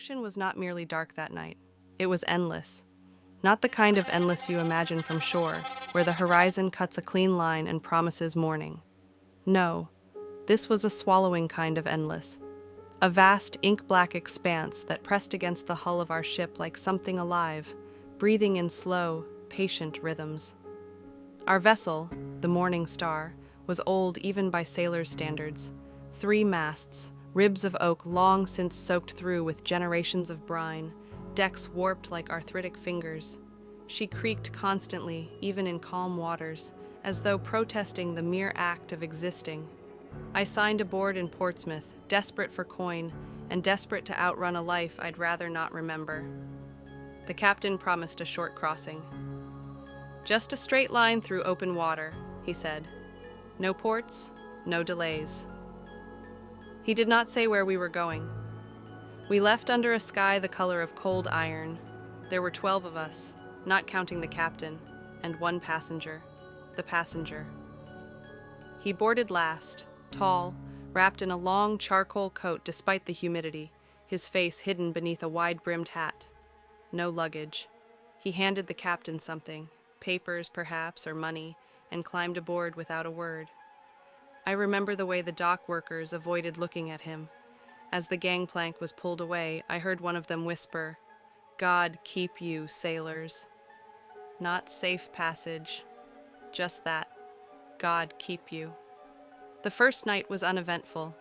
ocean was not merely dark that night. It was endless. Not the kind of endless you imagine from shore, where the horizon cuts a clean line and promises morning. No, this was a swallowing kind of endless. A vast ink-black expanse that pressed against the hull of our ship like something alive, breathing in slow, patient rhythms. Our vessel, the Morning Star, was old even by sailors' standards. 3 masts, ribs of oak long since soaked through with generations of brine, decks warped like arthritic fingers. She creaked constantly, even in calm waters, as though protesting the mere act of existing. I signed aboard in Portsmouth, desperate for coin, and desperate to outrun a life I'd rather not remember. The captain promised a short crossing. "Just a straight line through open water," he said. "No ports, no delays." He did not say where we were going. We left under a sky the color of cold iron. There were 12 of us, not counting the captain, and 1 passenger, the passenger. He boarded last, tall, wrapped in a long charcoal coat despite the humidity, his face hidden beneath a wide-brimmed hat. No luggage. He handed the captain something, papers perhaps, or money, and climbed aboard without a word. I remember the way the dock workers avoided looking at him. As the gangplank was pulled away, I heard one of them whisper, "God keep you, sailors." Not safe passage, just that, God keep you. The first night was uneventful.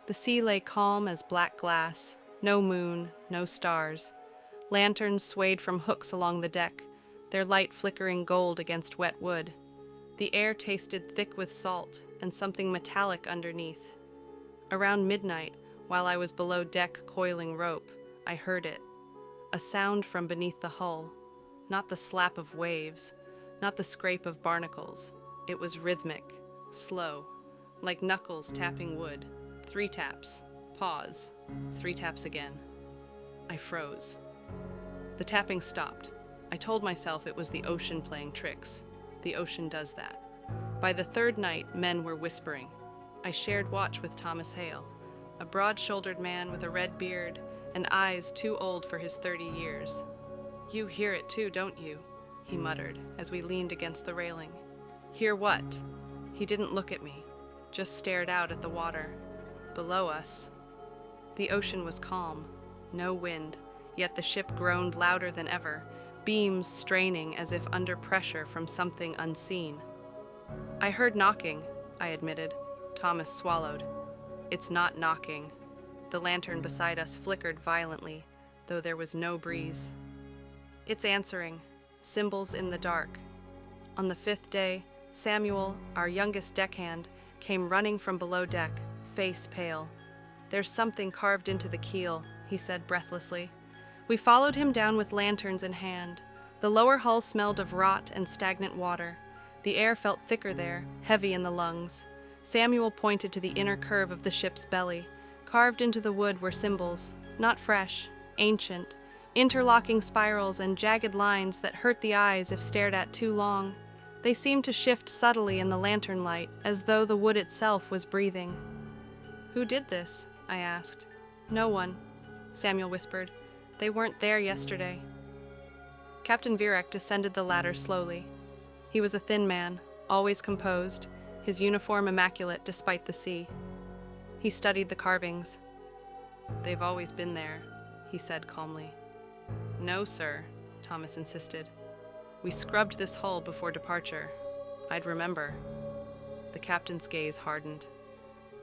The sea lay calm as black glass, no moon, no stars. Lanterns swayed from hooks along the deck, their light flickering gold against wet wood. The air tasted thick with salt and something metallic underneath. Around midnight, while I was below deck coiling rope, I heard it. A sound from beneath the hull. Not the slap of waves, not the scrape of barnacles. It was rhythmic, slow, like knuckles tapping wood. 3 taps, pause, 3 taps again. I froze. The tapping stopped. I told myself it was the ocean playing tricks. The ocean does that. By the 3rd night, men were whispering. I shared watch with Thomas Hale, a broad-shouldered man with a red beard and eyes too old for his 30 years. "You hear it too, don't you?" he muttered as we leaned against the railing. "Hear what?" He didn't look at me, just stared out at the water. Below us, the ocean was calm, no wind, yet the ship groaned louder than ever, beams straining as if under pressure from something unseen. "I heard knocking," I admitted. Thomas swallowed. "It's not knocking." The lantern beside us flickered violently, though there was no breeze. "It's answering, symbols in the dark." On the 5th day, Samuel, our youngest deckhand, came running from below deck, face pale. "There's something carved into the keel," he said breathlessly. We followed him down with lanterns in hand. The lower hull smelled of rot and stagnant water. The air felt thicker there, heavy in the lungs. Samuel pointed to the inner curve of the ship's belly. Carved into the wood were symbols, not fresh, ancient, interlocking spirals and jagged lines that hurt the eyes if stared at too long. They seemed to shift subtly in the lantern light, as though the wood itself was breathing. "Who did this?" I asked. "No one," Samuel whispered. "They weren't there yesterday." Captain Virek descended the ladder slowly. He was a thin man, always composed, his uniform immaculate despite the sea. He studied the carvings. "They've always been there," he said calmly. "No, sir," Thomas insisted. "We scrubbed this hull before departure. I'd remember." The captain's gaze hardened.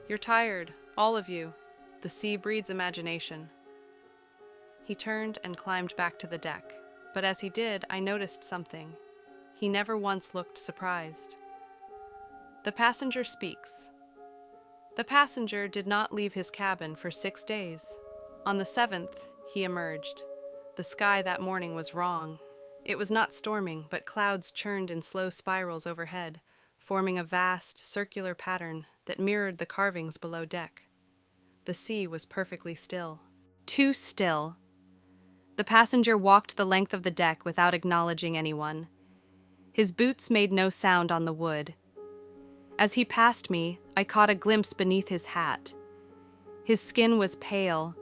"You're tired, all of you. The sea breeds imagination." He turned and climbed back to the deck, but as he did, I noticed something. He never once looked surprised. The passenger speaks. The passenger did not leave his cabin for 6 days. On the 7th, he emerged. The sky that morning was wrong. It was not storming, but clouds churned in slow spirals overhead, forming a vast, circular pattern that mirrored the carvings below deck. The sea was perfectly still. Too still. The passenger walked the length of the deck without acknowledging anyone. His boots made no sound on the wood. As he passed me, I caught a glimpse beneath his hat. His skin was pale,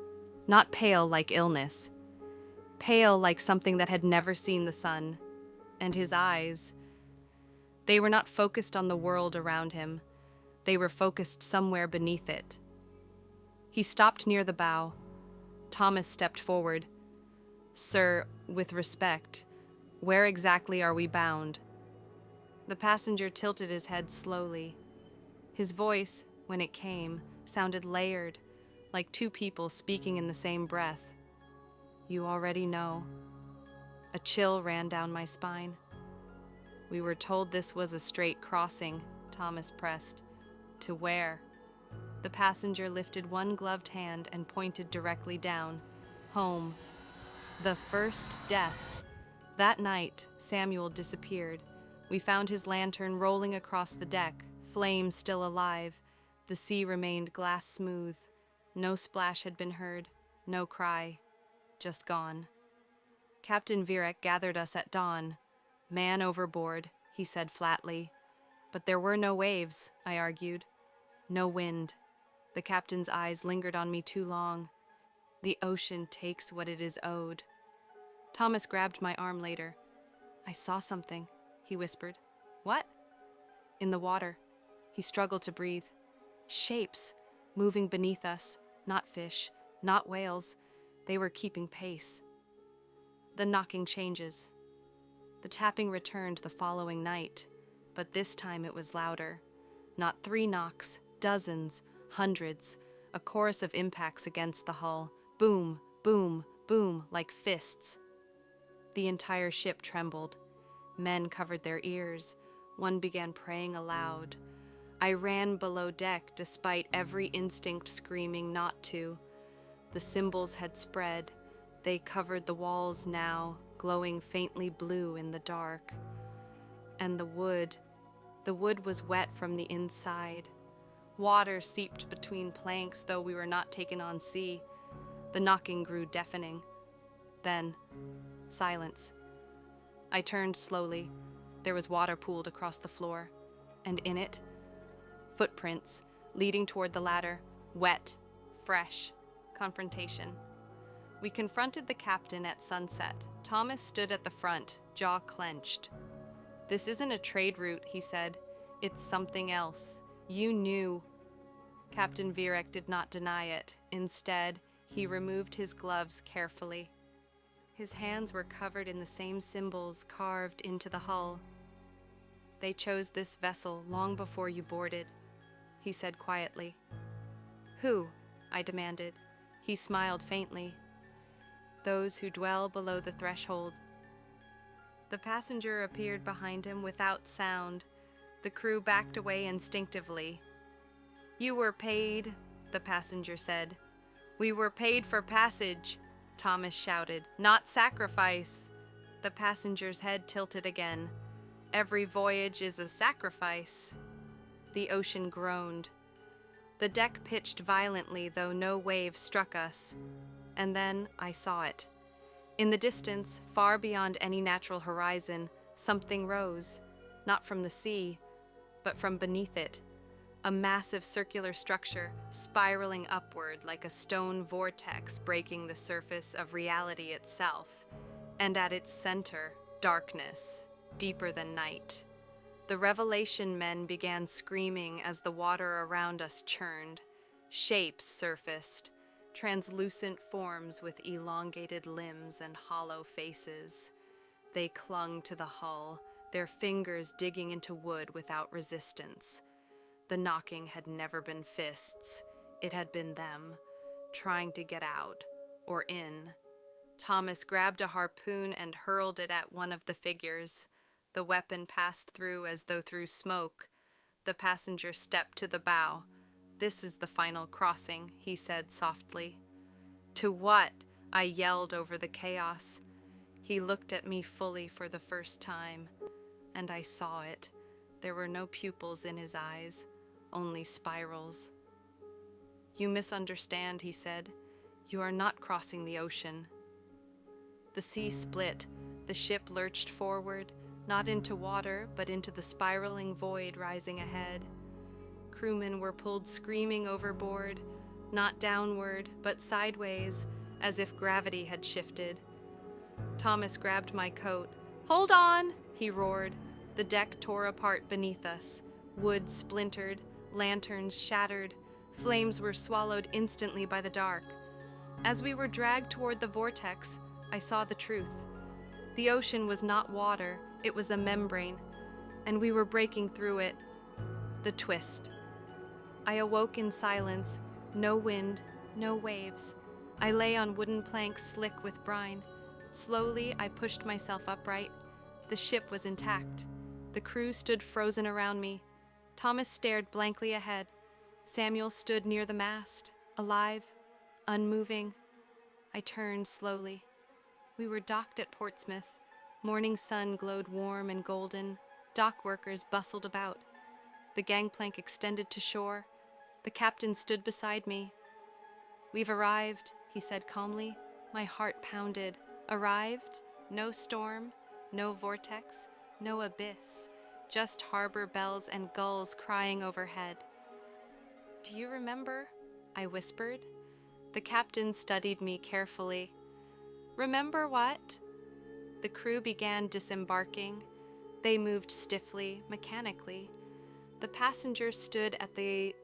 Not pale like illness, pale like something that had never seen the sun. And his eyes, they were not focused on the world around him. They were focused somewhere beneath it. He stopped near the bow. Thomas stepped forward. "Sir, with respect, where exactly are we bound?" The passenger tilted his head slowly. His voice, when it came, sounded layered, like two people speaking in the same breath. "You already know." A chill ran down my spine. "We were told this was a straight crossing," Thomas pressed. "To where?" The passenger lifted one gloved hand and pointed directly down. "Home. The first death." That night, Samuel disappeared. We found his lantern rolling across the deck, flames still alive. The sea remained glass smooth. No splash had been heard, no cry. Just gone. Captain Virek gathered us at dawn. "Man overboard," he said flatly. "But there were no waves," I argued. "No wind." The captain's eyes lingered on me too long. "The ocean takes what it is owed." Thomas grabbed my arm later. "I saw something," he whispered. "What?" "In the water." He struggled to breathe. "Shapes, moving beneath us. Not fish, not whales. They were keeping pace." The knocking changes. The tapping returned the following night, but this time it was louder. Not 3 knocks, dozens, hundreds, a chorus of impacts against the hull. Boom, boom, boom, like fists. The entire ship trembled. Men covered their ears. One began praying aloud. I ran below deck despite every instinct screaming not to. The symbols had spread. They covered the walls now, glowing faintly blue in the dark. And the wood was wet from the inside. Water seeped between planks, though we were not taken on sea. The knocking grew deafening. Then, silence. I turned slowly. There was water pooled across the floor, and in it, footprints leading toward the ladder, wet, fresh, confrontation. We confronted the captain at sunset. Thomas stood at the front, jaw clenched. "This isn't a trade route," he said. "It's something else. You knew." Captain Virek did not deny it. Instead, he removed his gloves carefully. His hands were covered in the same symbols carved into the hull. "They chose this vessel long before you boarded," he said quietly. "Who?" I demanded. He smiled faintly. "Those who dwell below the threshold." The passenger appeared behind him without sound. The crew backed away instinctively. "You were paid," the passenger said. "We were paid for passage," Thomas shouted. "Not sacrifice." The passenger's head tilted again. "Every voyage is a sacrifice." The ocean groaned. The deck pitched violently, though no wave struck us. And then I saw it. In the distance, far beyond any natural horizon, something rose, not from the sea, but from beneath it. A massive circular structure, spiraling upward like a stone vortex breaking the surface of reality itself. And at its center, darkness, deeper than night. The Revelation men began screaming as the water around us churned. Shapes surfaced, translucent forms with elongated limbs and hollow faces. They clung to the hull, their fingers digging into wood without resistance. The knocking had never been fists. It had been them, trying to get out, or in. Thomas grabbed a harpoon and hurled it at one of the figures. The weapon passed through as though through smoke. The passenger stepped to the bow. "This is the final crossing," he said softly. "To what?" I yelled over the chaos. He looked at me fully for the first time, and I saw it. There were no pupils in his eyes, only spirals. "You misunderstand," he said. "You are not crossing the ocean." The sea split. The ship lurched forward, not into water, but into the spiraling void rising ahead. Crewmen were pulled screaming overboard, not downward, but sideways, as if gravity had shifted. Thomas grabbed my coat. "Hold on!" he roared. The deck tore apart beneath us. Wood splintered, lanterns shattered, flames were swallowed instantly by the dark. As we were dragged toward the vortex, I saw the truth. The ocean was not water, it was a membrane, and we were breaking through it. The twist. I awoke in silence, no wind, no waves. I lay on wooden planks slick with brine. Slowly, I pushed myself upright. The ship was intact. The crew stood frozen around me. Thomas stared blankly ahead. Samuel stood near the mast, alive, unmoving. I turned slowly. We were docked at Portsmouth. Morning sun glowed warm and golden. Dock workers bustled about. The gangplank extended to shore. The captain stood beside me. "We've arrived," he said calmly. My heart pounded. Arrived? No storm, no vortex, no abyss, just harbor bells and gulls crying overhead. "Do you remember?" I whispered. The captain studied me carefully. "Remember what?" The crew began disembarking. They moved stiffly, mechanically. The passengers stood at the